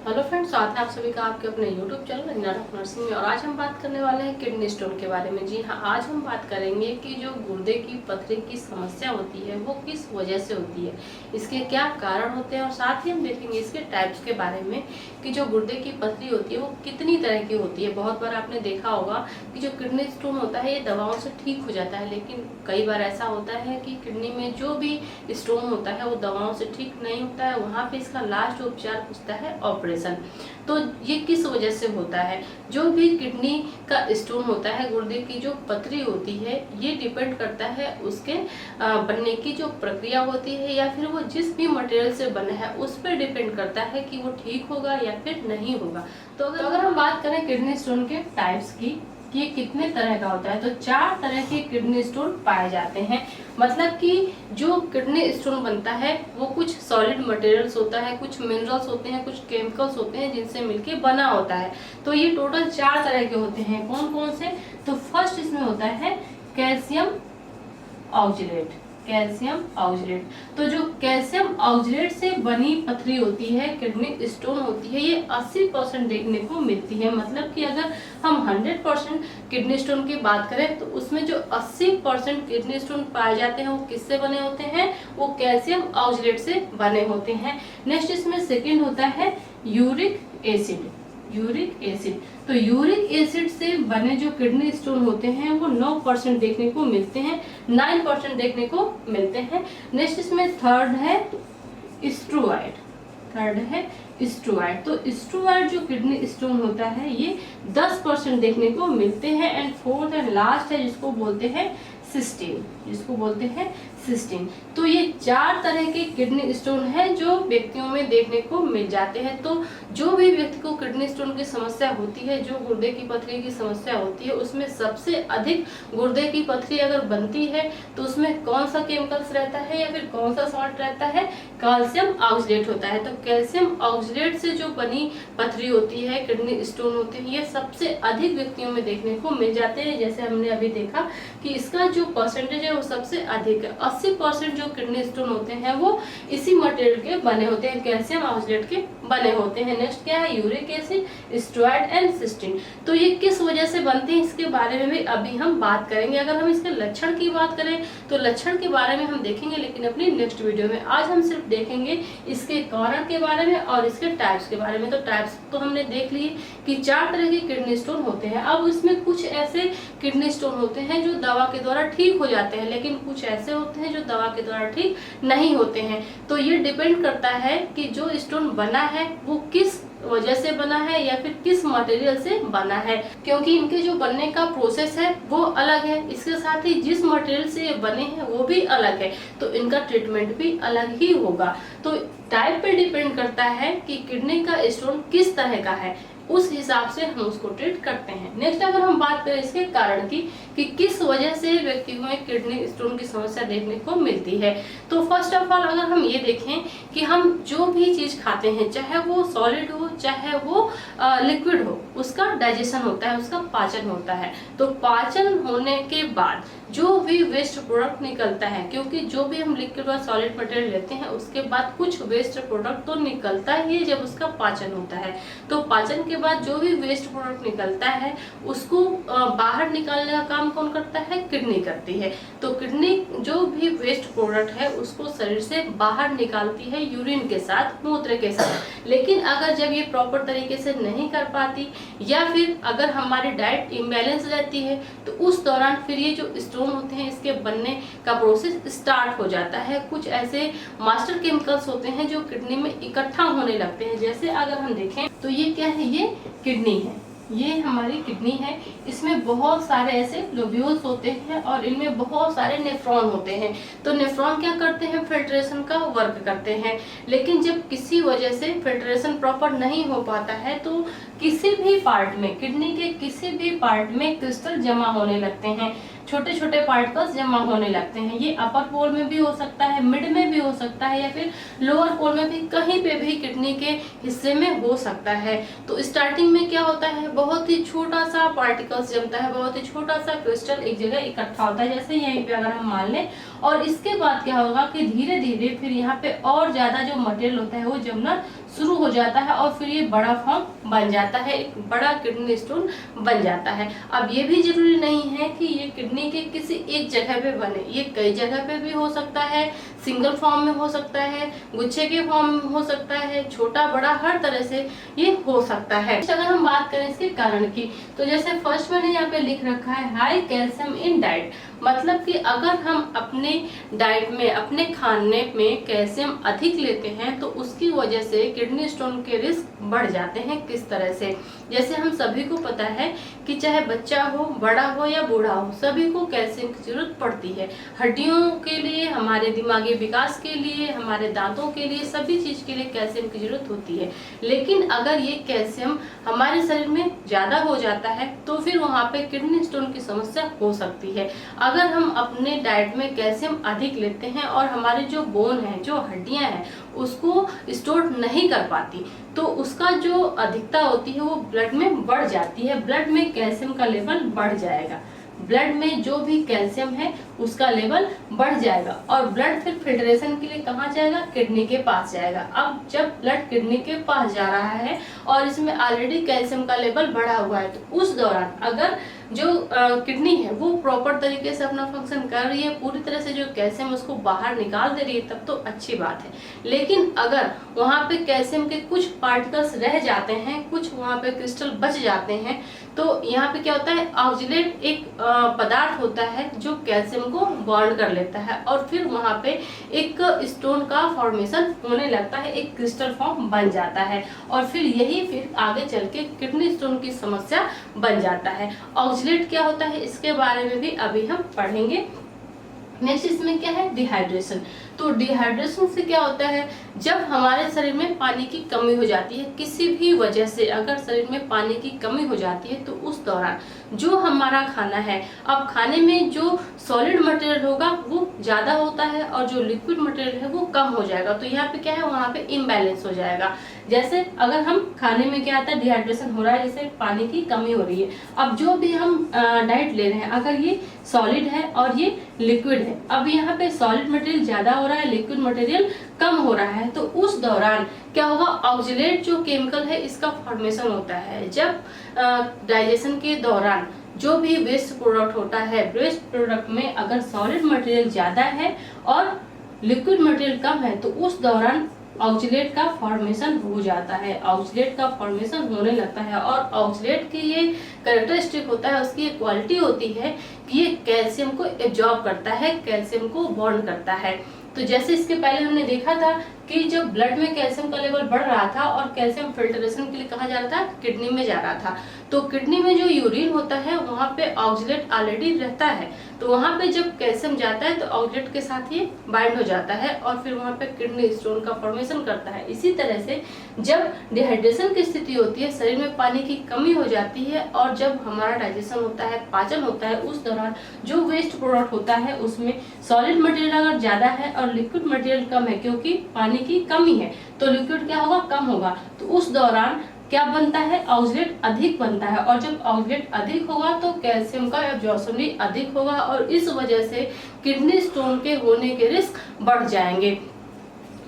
Hello friends, स्वागत है आप सभी का आपके अपने YouTube channel Indian of nursing में। और आज हम बात करने वाले हैं किडनी स्टोन के बारे में। जी हाँ, आज हम बात करेंगे कि जो गुर्दे की पथरी की समस्या होती है वो किस वजह से होती है, इसके क्या कारण होते हैं, और साथ ही हम देखेंगे इसके टाइप्स के बारे में कि जो गुर्दे की पथरी होती है वो कितनी तरह की होती है। बहुत बार आपने देखा होगा कि जो किडनी स्टोन होता है ये दवाओं से ठीक हो जाता है, लेकिन कई बार ऐसा होता है कि किडनी में जो भी स्टोन होता है वो दवाओं से ठीक नहीं होता है। वहाँ पे इसका लास्ट उपचार पूछता है ऑपरेशन। तो ये किस वजह से होता है? जो भी किडनी का स्टोन होता है, गुर्दे की जो पथरी होती है, ये डिपेंड करता है उसके बनने की जो प्रक्रिया होती है, या फिर वो जिस भी मटेरियल से बना है उस पर डिपेंड करता है कि वो ठीक होगा या फिर नहीं होगा। तो अगर हम बात करें किडनी स्टोन के टाइप्स की कि ये कितने तरह का होता है, तो 4 तरह के किडनी स्टोन पाए जाते हैं। मतलब कि जो किडनी स्टोन बनता है वो कुछ सॉलिड मटेरियल्स होता है, कुछ मिनरल्स होते हैं, कुछ केमिकल्स होते हैं जिनसे मिलके बना होता है। तो ये टोटल 4 तरह के होते हैं। कौन कौन से? तो फर्स्ट इसमें होता है कैल्शियम ऑक्जेलेट। कैल्शियम ऑक्जेलेट, तो जो कैल्शियम ऑक्जेलेट से बनी पथरी होती है, किडनी स्टोन होती है, ये 80% देखने को मिलती है। मतलब कि अगर हम 100% किडनी स्टोन की बात करें तो उसमें जो 80% किडनी स्टोन पाए जाते हैं वो किससे बने होते हैं? वो कैल्शियम ऑक्जेलेट से बने होते हैं। नेक्स्ट इसमें सेकेंड होता है यूरिक एसिड। यूरिक एसिड, तो यूरिक एसिड से बने जो किडनी स्टोन होते हैं वो 9% देखने को मिलते हैं, 9% देखने को मिलते हैं। नेक्स्ट इसमें थर्ड है स्ट्रोइड। थर्ड है स्ट्रोइड, तो स्ट्रोइड जो किडनी स्टोन होता है ये 10% देखने को मिलते हैं। एंड फोर्थ एंड लास्ट है जिसको बोलते हैं सिस्टीन। जिसको बोलते हैं सिस्टीन। तो ये 4 तरह के किडनी स्टोन है जो व्यक्तियों में देखने को मिल जाते हैं। तो जो भी व्यक्ति को किडनी स्टोन की समस्या होती है, जो गुर्दे की पथरी की समस्या होती है, उसमें सबसे अधिक गुर्दे की पथरी अगर बनती है तो उसमें कौन सा केमिकल्स रहता है या फिर कौन सा सॉल्ट रहता है? कैल्शियम ऑक्जेलेट होता है। तो कैल्शियम ऑक्जेलेट से जो बनी पथरी होती है, किडनी स्टोन होते हैं, ये सबसे अधिक व्यक्तियों में देखने को मिल जाते हैं। जैसे हमने अभी देखा कि इसका जो परसेंटेज है वो सबसे अधिक है। 80% जो किडनी स्टोन होते हैं वो इसी मटेरियल के बने होते हैं, कैल्शियम ऑक्जेलेट के बने होते हैं। नेक्स्ट क्या है? Uric acid, steroid and cysteine. तो ये किस वजह से बनते हैं इसके बारे में भी अभी हम बात करेंगे। अगर हम इसके लक्षण की बात करें तो लक्षण के बारे में हम देखेंगे, लेकिन अपनी नेक्स्ट वीडियो में। आज हम सिर्फ देखेंगे इसके कारण के बारे में और इसके टाइप्स के बारे में। तो टाइप्स तो हमने देख लिए कि 4 तरह के किडनी स्टोन होते हैं। अब इसमें कुछ ऐसे किडनी स्टोन होते हैं जो दवा के द्वारा ठीक हो जाते हैं, लेकिन कुछ ऐसे होते हैं जो दवा के द्वारा ठीक नहीं होते हैं। तो ये डिपेंड करता है कि जो स्टोन बना है वो किस वजह से बना है या फिर किस मटेरियल से बना है, क्योंकि इनके जो बनने का प्रोसेस है वो अलग है। इसके साथ ही जिस मटेरियल से ये बने हैं वो भी अलग है, तो इनका ट्रीटमेंट भी अलग ही होगा। तो टाइप पे डिपेंड करता है कि किडनी का स्टोन किस तरह का है, उस हिसाब से हम उसको ट्रीट करते हैं। नेक्स्ट अगर हम बात करें इसके कारण की कि किस वजह से व्यक्तियों में किडनी स्टोन की समस्या देखने को मिलती है, तो फर्स्ट ऑफ ऑल अगर हम ये देखें कि हम जो भी चीज खाते हैं, चाहे वो सॉलिड हो चाहे वो लिक्विड हो, उसका डाइजेशन होता है, उसका पाचन होता है। तो पाचन होने के बाद जो भी वेस्ट प्रोडक्ट निकलता है, क्योंकि जो भी हम लिक्विड और सॉलिड मटेरियल लेते हैं उसके बाद कुछ वेस्ट प्रोडक्ट तो निकलता ही है जब उसका पाचन होता है। तो पाचन के बाद जो भी वेस्ट प्रोडक्ट निकलता है उसको बाहर निकालने का काम कौन करता है? किडनी करती है। तो किडनी जो भी वेस्ट प्रोडक्ट है उसको शरीर से बाहर निकालती है यूरिन के साथ, मूत्र के साथ। लेकिन अगर जब ये प्रॉपर तरीके से नहीं कर पाती या फिर अगर हमारी डाइट इम्बैलेंस रहती है तो उस दौरान फिर ये जो स्टोन होते हैं इसके बनने का प्रोसेस स्टार्ट हो जाता है। कुछ ऐसे मास्टर केमिकल्स होते हैं जो किडनी में इकट्ठा होने लगते हैं। जैसे अगर हम देखें तो ये क्या है? ये किडनी है, ये हमारी किडनी है। इसमें बहुत सारे ऐसे लोब्यूल्स होते हैं और इनमें बहुत सारे नेफ्रॉन होते हैं। तो नेफ्रॉन क्या करते हैं? फिल्ट्रेशन का वर्क करते हैं। लेकिन जब किसी वजह से फिल्ट्रेशन प्रॉपर नहीं हो पाता है तो किसी भी पार्ट में, किडनी के किसी भी पार्ट में क्रिस्टल जमा होने लगते हैं, छोटे छोटे पार्टिकल्स जमा होने लगते हैं। ये अपर पोल में भी हो सकता है, मिड में भी हो सकता है, या फिर लोअर पोल में भी, कहीं पे भी किडनी के हिस्से में हो सकता है। तो स्टार्टिंग में क्या होता है? बहुत ही छोटा सा पार्टिकल्स जमता है, बहुत ही छोटा सा क्रिस्टल एक जगह इकट्ठा होता है, जैसे यहीं पे अगर हम मान लें। और इसके बाद क्या होगा कि धीरे धीरे फिर यहाँ पे और ज्यादा जो मटेरियल होता है वो जमना शुरू हो जाता है और फिर ये बड़ा फॉर्म बन जाता है, एक बड़ा किडनी स्टोन बन जाता है। अब ये भी जरूरी नहीं है कि ये किडनी के किसी एक जगह पे बने, ये कई जगह पे भी हो सकता है, सिंगल फॉर्म में हो सकता है, गुच्छे के फॉर्म में हो सकता है, छोटा बड़ा हर तरह से ये हो सकता है। अगर हम बात करें इसके कारण की, तो जैसे फर्स्ट मैंने यहाँ पे लिख रखा है हाई कैल्शियम इन डाइट, मतलब कि अगर हम अपने डाइट में, अपने खाने में कैल्शियम अधिक लेते हैं तो उसकी वजह से किडनी स्टोन के रिस्क बढ़ जाते हैं। किस तरह से, जैसे हम सभी को पता है कि चाहे बच्चा हो, बड़ा हो या बूढ़ा हो, सभी को कैल्शियम की जरूरत पड़ती है, हड्डियों के लिए, हमारे दिमागी विकास के लिए, हमारे दांतों के लिए, सभी चीज के लिए कैल्शियम की जरूरत होती है। लेकिन अगर ये कैल्शियम हमारे शरीर में ज्यादा हो जाता है तो फिर वहाँ पे किडनी स्टोन की समस्या हो सकती है। अगर हम अपने डाइट में कैल्शियम अधिक लेते हैं और हमारे जो बोन है, जो हड्डियां हैं, उसको स्टोर नहीं कर पाती, तो उसका जो अधिकता होती है वो ब्लड में बढ़ जाती है, ब्लड में कैल्शियम का लेवल बढ़ जाएगा, ब्लड में जो भी कैल्शियम है उसका लेवल बढ़ जाएगा और ब्लड फिर फिल्ट्रेशन के लिए कहाँ जाएगा, किडनी के पास जाएगा। अब जब ब्लड किडनी के पास जा रहा है और इसमें ऑलरेडी कैल्शियम का लेवल बढ़ा हुआ है, तो उस दौरान अगर जो किडनी है वो प्रॉपर तरीके से अपना फंक्शन कर रही है, पूरी तरह से जो कैल्शियम उसको बाहर निकाल दे रही है, तब तो अच्छी बात है। लेकिन अगर वहाँ पे कैल्शियम के कुछ पार्टिकल्स रह जाते हैं, कुछ वहाँ पे क्रिस्टल बच जाते हैं, तो यहाँ पे क्या होता है, ऑक्जेलेट एक पदार्थ होता है जो कैल्शियम को बॉन्ड कर लेता है और फिर वहाँ पे एक स्टोन का फॉर्मेशन होने लगता है, एक क्रिस्टल फॉर्म बन जाता है और फिर यही फिर आगे चल के किडनी स्टोन की समस्या बन जाता है। ऑक्जेलेट क्या होता है इसके बारे में भी अभी हम पढ़ेंगे। नेक्स्ट इसमें क्या है, डिहाइड्रेशन। तो डिहाइड्रेशन से क्या होता है, जब हमारे शरीर में पानी की कमी हो जाती है, किसी भी वजह से अगर शरीर में पानी की कमी हो जाती है, तो उस दौरान जो हमारा खाना है, अब खाने में जो सॉलिड मटेरियल होगा वो ज्यादा होता है और जो लिक्विड मटेरियल है वो कम हो जाएगा। तो यहाँ पे क्या है, वहाँ पे इम्बैलेंस हो जाएगा। जैसे अगर हम खाने में क्या आता है, डिहाइड्रेशन हो रहा है, जैसे पानी की कमी हो रही है। अब जो भी हम डाइट ले रहे हैं, अगर ये सॉलिड है और ये लिक्विड है, अब यहाँ पे सॉलिड मटेरियल ज्यादा हो रहा है, लिक्विड मटेरियल कम हो रहा है, तो उस दौरान क्या होगा, ऑक्जेलेट जो केमिकल है इसका फॉर्मेशन होता है। जब डाइजेशन के दौरान जो भी वेस्ट प्रोडक्ट होता है, वेस्ट प्रोडक्ट में अगर सॉलिड मटेरियल ज्यादा है और लिक्विड मटेरियल कम है, तो उस दौरान ऑक्जेलेट का फॉर्मेशन हो जाता है, ऑक्जेलेट का फॉर्मेशन होने लगता है। और ऑक्जेलेट की ये कैरेक्टरिस्टिक होता है, उसकी एक क्वालिटी होती है कि ये कैल्शियम को एब्जॉर्ब करता है, कैल्शियम को बॉन्ड करता है। तो जैसे इसके पहले हमने देखा था कि जब ब्लड में कैल्शियम का लेवल बढ़ रहा था और कैल्शियम फिल्ट्रेशन के लिए कहाँ जा रहा था, किडनी में जा रहा था, तो किडनी में जो यूरिन होता है वहाँ पे ऑक्जेलेट ऑलरेडी रहता है, तो वहाँ पे जब कैल्शियम जाता है तो ऑक्जेलेट के साथ ये बाइंड हो जाता है और फिर वहाँ पे किडनी स्टोन का फॉर्मेशन करता है। इसी तरह से जब डिहाइड्रेशन की स्थिति होती है, शरीर में पानी की कमी हो जाती है और जब हमारा डाइजेशन होता है, पाचन होता है, उस दौरान जो वेस्ट प्रोडक्ट होता है उसमें सॉलिड मटेरियल अगर ज्यादा है और लिक्विड मटेरियल कम है, क्योंकि पानी की कमी है तो लिक्विड क्या होगा, कम होगा, तो उस दौरान क्या बनता है, ऑक्जेलेट अधिक बनता है और जब ऑक्जेलेट अधिक होगा तो कैल्शियम का एब्जॉर्प्शन भी अधिक होगा और इस वजह से किडनी स्टोन के होने के रिस्क बढ़ जाएंगे।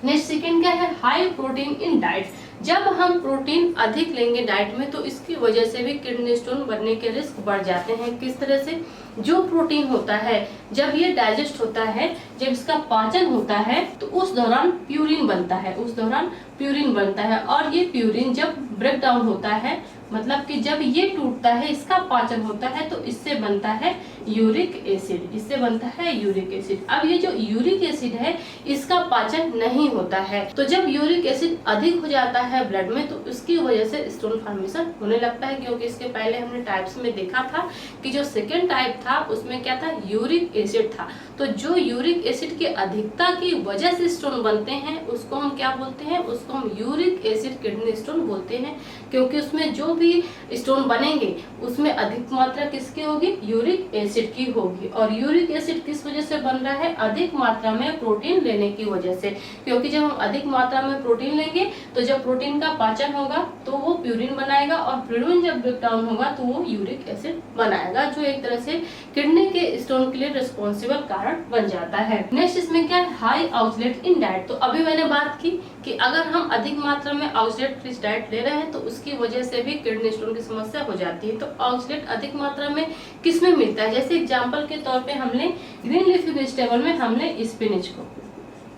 नेक्स्ट सेकंड क्या है, हाई प्रोटीन इन डाइट। जब हम प्रोटीन अधिक लेंगे डाइट में तो इसकी वजह से भी किडनी स्टोन बनने के रिस्क बढ़ जाते हैं। किस तरह से, जो प्रोटीन होता है जब ये डाइजेस्ट होता है, जब इसका पाचन होता है तो उस दौरान प्यूरिन बनता है, उस दौरान प्यूरिन बनता है और ये प्यूरिन जब ब्रेक डाउन होता है, मतलब कि जब ये टूटता है, इसका पाचन होता है, तो इससे बनता है यूरिक एसिड, इससे बनता है यूरिक एसिड। अब ये जो यूरिक एसिड है इसका पाचन नहीं होता है, तो जब यूरिक एसिड अधिक हो जाता है ब्लड में तो उसकी वजह से स्टोन फॉर्मेशन होने लगता है। क्योंकि इसके पहले हमने टाइप्स में देखा था कि जो सेकेंड टाइप था उसमें क्या था, यूरिक एसिड था। तो जो यूरिक एसिड की अधिकता की वजह से स्टोन बनते हैं उसको हम क्या बोलते हैं, उसको हम यूरिक एसिड किडनी स्टोन बोलते हैं। क्योंकि उसमें जो भी स्टोन बनेंगे उसमें अधिक मात्रा किसकी होगी, यूरिक एसिड की होगी। और यूरिक एसिड किस वजह से बन रहा है, अधिक मात्रा में प्रोटीन लेने की वजह से। क्योंकि जब हम अधिक मात्रा में प्रोटीन लेंगे तो जब प्रोटीन का पाचन होगा तो वो प्यूरिन बनाएगा और प्यूरिन जब ब्रेक डाउन होगा तो वो यूरिक एसिड बनाएगा, जो एक तरह से किडनी के स्टोन के लिए रिस्पॉन्सिबल कारण बन जाता है। नेक्स्ट इसमें क्या है, हाई ऑक्जेलेट इन डाइट। तो अभी मैंने बात की कि अगर हम अधिक मात्रा में ऑक्सलेट रिच डाइट ले रहे हैं तो उसकी वजह से भी किडनी स्टोन की समस्या हो जाती है। तो ऑक्सलेट अधिक मात्रा में किस में मिलता है, जैसे एग्जांपल के तौर पे हमने ग्रीन लीफी वेजिटेबल में हमने स्पिनच को,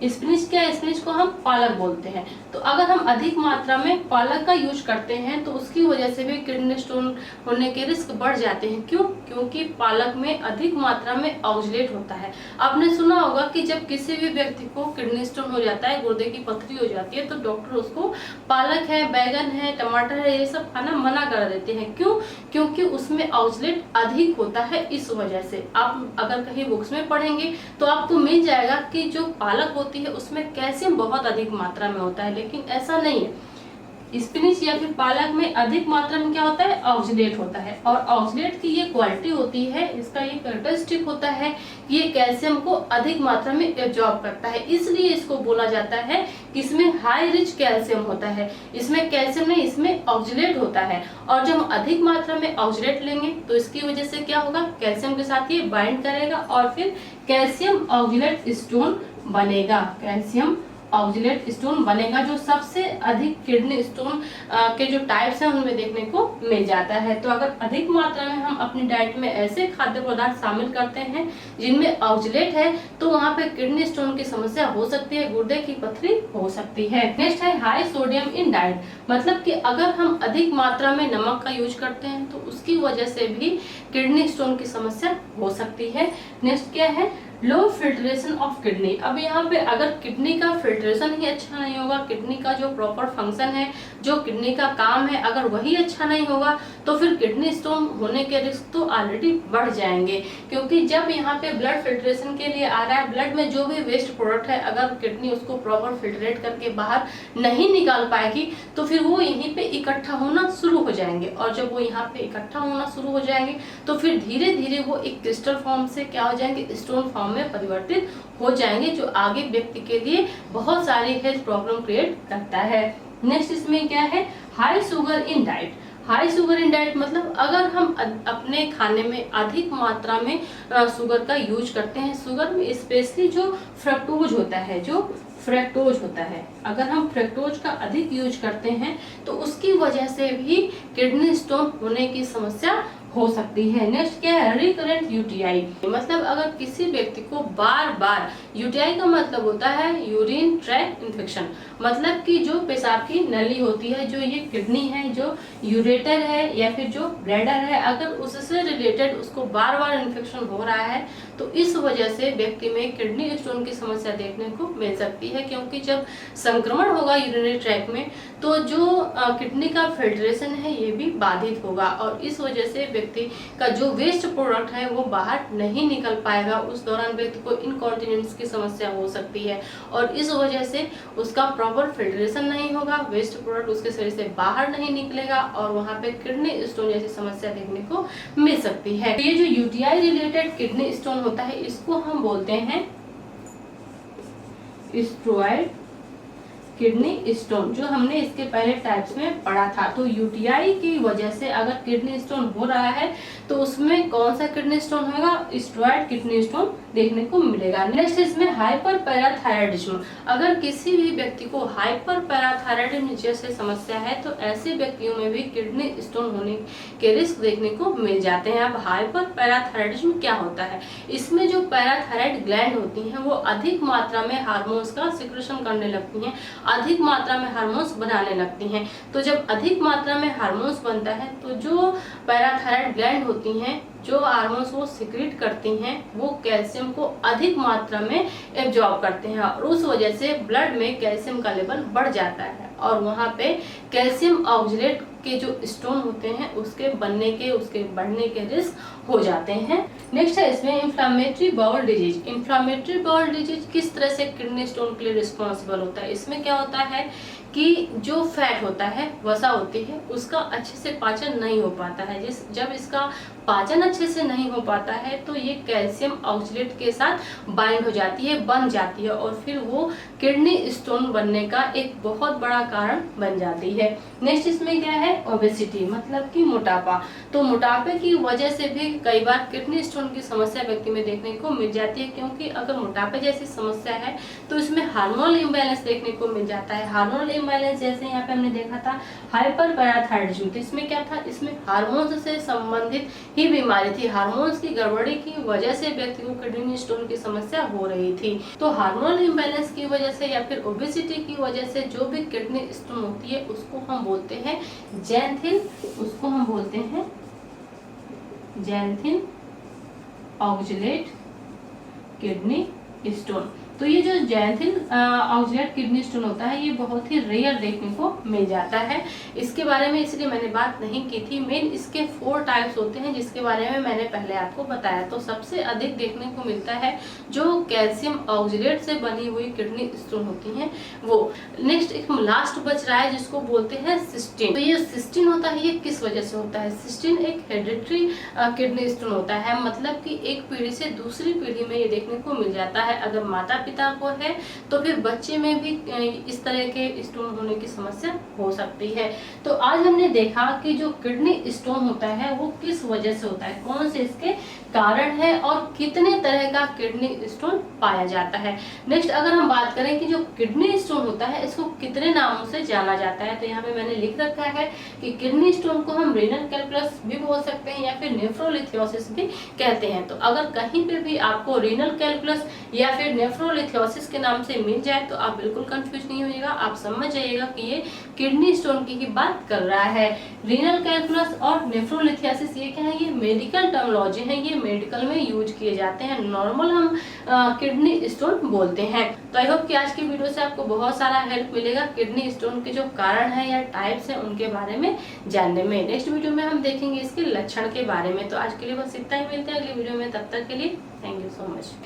स्पिनच क्या है, स्पिनच को हम पालक बोलते हैं। तो अगर हम अधिक मात्रा में पालक का यूज करते हैं तो उसकी वजह से भी किडनी स्टोन होने के रिस्क बढ़ जाते हैं। क्यों? क्योंकि पालक में अधिक मात्रा में ऑक्सलेट होता है। आपने सुना होगा कि जब किसी भी व्यक्ति को किडनी स्टोन हो जाता है, गुर्दे की पथरी हो जाती है, तो डॉक्टर उसको पालक है, बैगन है, टमाटर है, ये सब खाना मना कर देते हैं। क्यों? क्योंकि उसमें ऑक्सलेट अधिक होता है। इस वजह से आप अगर कहीं बुक्स में पढ़ेंगे तो आपको मिल जाएगा कि जो पालक होती है उसमें कैल्शियम बहुत अधिक मात्रा में होता है, लेकिन ऐसा नहीं है। स्पिनच या फिर पालक में अधिक मात्रा में क्या होता है, ऑक्सलेट होता है। और ऑक्सलेट की ये क्वालिटी होती है, इसका ये कैरेक्टरिस्टिक होता है कि ये कैल्शियम को अधिक मात्रा में एब्जॉर्ब करता है, इसलिए इसको बोला जाता है कि इसमें हाई रिच कैल्शियम होता है। इसमें कैल्शियम नहीं, इसमें ऑक्सलेट होता है। और जब हम अधिक मात्रा में ऑक्सलेट लेंगे तो इसकी वजह से क्या होगा, कैल्शियम के साथ ये बाइंड करेगा और फिर कैल्शियम ऑक्सलेट स्टोन बनेगा। कैल्शियम ऑक्सलेट स्टोन बनेगा, जो सबसे अधिक किडनी स्टोन के जो टाइप्स हैं उनमें देखने को मिल जाता है। तो अगर अधिक मात्रा में हम अपनी डाइट में ऐसे खाद्य पदार्थ शामिल करते हैं जिनमें ऑक्सलेट है तो वहाँ पे किडनी स्टोन की समस्या हो सकती है, गुर्दे की पथरी हो सकती है। नेक्स्ट है हाई सोडियम इन डाइट, मतलब कि अगर हम अधिक मात्रा में नमक का यूज करते हैं तो उसकी वजह से भी किडनी स्टोन की समस्या हो सकती है। नेक्स्ट क्या है, लो फिल्ट्रेशन ऑफ किडनी। अब यहाँ पे अगर किडनी का फिल्ट्रेशन ही अच्छा नहीं होगा, किडनी का जो प्रॉपर फंक्शन है, जो किडनी का काम है, अगर वही अच्छा नहीं होगा तो फिर किडनी स्टोन होने के रिस्क तो ऑलरेडी बढ़ जाएंगे। क्योंकि जब यहाँ पे ब्लड फिल्ट्रेशन के लिए आ रहा है, ब्लड में जो भी वेस्ट प्रोडक्ट है अगर किडनी उसको प्रॉपर फिल्ट्रेट करके बाहर नहीं निकाल पाएगी तो फिर वो यहीं पे इकट्ठा होना शुरू हो जाएंगे। और जब वो यहाँ पे इकट्ठा होना शुरू हो जाएंगे तो फिर धीरे धीरे वो एक क्रिस्टल फॉर्म से क्या हो जाएंगे, स्टोन फॉर्म में परिवर्तित हो जाएंगे, जो आगे व्यक्ति के लिए बहुत सारी हेल्थ प्रॉब्लम क्रिएट करता है। नेक्स्ट इसमें क्या है, high sugar in diet. High sugar in diet मतलब अगर हम अपने खाने में अधिक मात्रा में शुगर का यूज करते हैं, शुगर में स्पेशली जो फ्रक्टोज होता है, जो फ्रक्टोज होता है, अगर हम फ्रक्टोज का अधिक यूज करते हैं तो उसकी वजह से भी किडनी स्टोन होने की समस्या हो सकती है। नेक्स्ट क्या है, रिकरेंट यूटीआई, मतलब अगर किसी व्यक्ति को बार बार, यूटीआई का मतलब होता है यूरिन ट्रैक इन्फेक्शन, मतलब कि जो पेशाब की नली होती है, जो ये किडनी है, जो यूरेटर है या फिर जो ब्लैडर है, अगर उससे रिलेटेड उसको बार बार इन्फेक्शन हो रहा है तो इस वजह से व्यक्ति में किडनी स्टोन की समस्या देखने को मिल सकती है। क्योंकि जब संक्रमण होगा यूरिनरी ट्रैक में तो जो किडनी का फिल्ट्रेशन है ये भी बाधित होगा और इस वजह से व्यक्ति का जो वेस्ट प्रोडक्ट है वो बाहर नहीं निकल पाएगा। उस दौरान व्यक्ति को इनकॉन्टिनेंस की समस्या हो सकती है और इस वजह से उसका प्रॉपर फिल्ट्रेशन नहीं होगा, वेस्ट प्रोडक्ट उसके शरीर से बाहर नहीं निकलेगा और वहाँ पे किडनी स्टोन जैसी समस्या देखने को मिल सकती है। ये जो यूटीआई रिलेटेड किडनी स्टोन होता है इसको हम बोलते हैं स्टेरॉयड किडनी स्टोन, जो हमने इसके पहले टाइप्स में पढ़ा था। तो यूटीआई की वजह से अगर किडनी स्टोन हो रहा है तो उसमें कौन सा किडनी स्टोन होगा, स्टेरॉयड किडनी स्टोन देखने को मिलेगा। नेक्स्ट इसमें हाइपर पैराथायराइडिज्म, अगर किसी भी व्यक्ति को हाइपर पैराथायराइडिज्म जैसे समस्या है तो ऐसे व्यक्तियों में भी किडनी स्टोन होने के रिस्क देखने को मिल जाते हैं। अब हाइपर पैराथायराइडिज्म क्या होता है, इसमें जो पैराथायराइड ग्लैंड होती हैं वो अधिक मात्रा में हार्मोन्स का सिक्रेशन करने लगती हैं, अधिक मात्रा में हार्मोन्स बनाने लगती हैं। तो जब अधिक मात्रा में हार्मोन्स बनता है तो जो पैराथायराइड ग्लैंड होती हैं, जो हार्मोन्स वो सिक्रेट करती हैं, वो कैल्शियम को अधिक मात्रा में एब्जॉर्ब करते हैं और उस वजह से ब्लड में कैल्शियम का लेवल बढ़ जाता है और वहाँ पे कैल्शियम ऑक्सलेट के जो स्टोन होते हैं उसके बनने के, उसके बढ़ने के रिस्क हो जाते हैं। नेक्स्ट है इसमें inflammatory bowel disease. Inflammatory bowel disease किस तरह से किडनी स्टोन के लिए रिस्पॉन्सिबल होता है, इसमें क्या होता है कि जो फैट होता है, वसा होती है, उसका अच्छे से पाचन नहीं हो पाता है। जब इसका पाचन अच्छे से नहीं हो पाता है तो ये कैल्शियम ऑक्सलेट के साथ बाइंड हो जाती है, बन जाती है, और फिर वो किडनी स्टोन बनने का एक बहुत बड़ा कारण बन जाती है। नेक्स्ट इसमें क्या है, ओबेसिटी, मतलब कि मोटापा। तो मोटापे की वजह से भी कई बार किडनी स्टोन की समस्या व्यक्ति में देखने को मिल जाती है, क्योंकि अगर मोटापे जैसी समस्या है तो इसमें हार्मोनल इम्बैलेंस देखने को मिल जाता है। हार्मोनल इम्बैलेंस जैसे यहाँ पे हमने देखा था हाइपर पैराथायरॉयडिज्म, तो इसमें क्या था, इसमें हार्मोन से संबंधित ही बीमारी थी। हार्मोन्स की गड़बड़ी की वजह से व्यक्ति को किडनी स्टोन की समस्या हो रही थी। तो हार्मोनल इम्बैलेंस की वजह से या फिर ओबेसिटी की वजह से जो भी किडनी स्टोन होती है उसको हम बोलते हैं ज़ैंथिन, उसको हम बोलते हैं ज़ैंथिन ऑक्सलेट किडनी स्टोन। तो ये जो ज़ैंथिन ऑक्सलेट किडनी स्टोन होता है ये बहुत ही रेयर देखने को मिल जाता है। इसके बारे में इसलिए मैंने बात नहीं की थी। मेन इसके 4 टाइप्स होते हैं जिसके बारे में मैंने पहले आपको बताया। तो सबसे अधिक देखने को मिलता है जो कैल्शियम ऑक्सलेट से बनी हुई किडनी स्टोन होती हैं वो। नेक्स्ट एक लास्ट बच रहा है जिसको बोलते हैं सिस्टीन। तो ये सिस्टीन होता है, ये किस वजह से होता है? सिस्टीन एक हेरिडिटरी किडनी स्टोन होता है, मतलब कि एक पीढ़ी से दूसरी पीढ़ी में ये देखने को मिल जाता है। अगर माता पिता को है तो फिर बच्चे में भी इस तरह के स्टोन होने की समस्या हो सकती है। तो आज हमने देखा कि जो किडनी स्टोन होता है वो किस वजह से होता है, कौन से इसके कारण है और कितने तरह का किडनी स्टोन पाया जाता है। नेक्स्ट अगर हम बात करें कि जो किडनी स्टोन होता है इसको कितने नामों से जाना जाता है, तो यहाँ पे मैंने लिख रखा है कि किडनी स्टोन को हम रीनल कैल्कुलस भी बोल सकते हैं या फिर नेफ्रोलिथियोसिस भी कहते हैं। तो अगर कहीं पे भी आपको रीनल कैल्कुलस या फिर नेफ्रोलिथियोसिस के नाम से मिल जाए तो आप बिल्कुल कंफ्यूज नहीं होइएगा, आप समझ जाइएगा कि ये किडनी स्टोन की ही बात कर रहा है। रीनल कैल्कुलस और नेफ्रोलिथियोसिस ये क्या है, ये मेडिकल टर्मिनोलॉजी है, ये मेडिकल में यूज किए जाते हैं। नॉर्मल हम किडनी स्टोन बोलते हैं। तो आई होप कि आज की वीडियो से आपको बहुत सारा हेल्प मिलेगा किडनी स्टोन के जो कारण है या टाइप्स है उनके बारे में जानने में। नेक्स्ट वीडियो में हम देखेंगे इसके लक्षण के बारे में। तो आज के लिए बस इतना ही, मिलते हैं अगली वीडियो में, तब तक के लिए थैंक यू सो मच।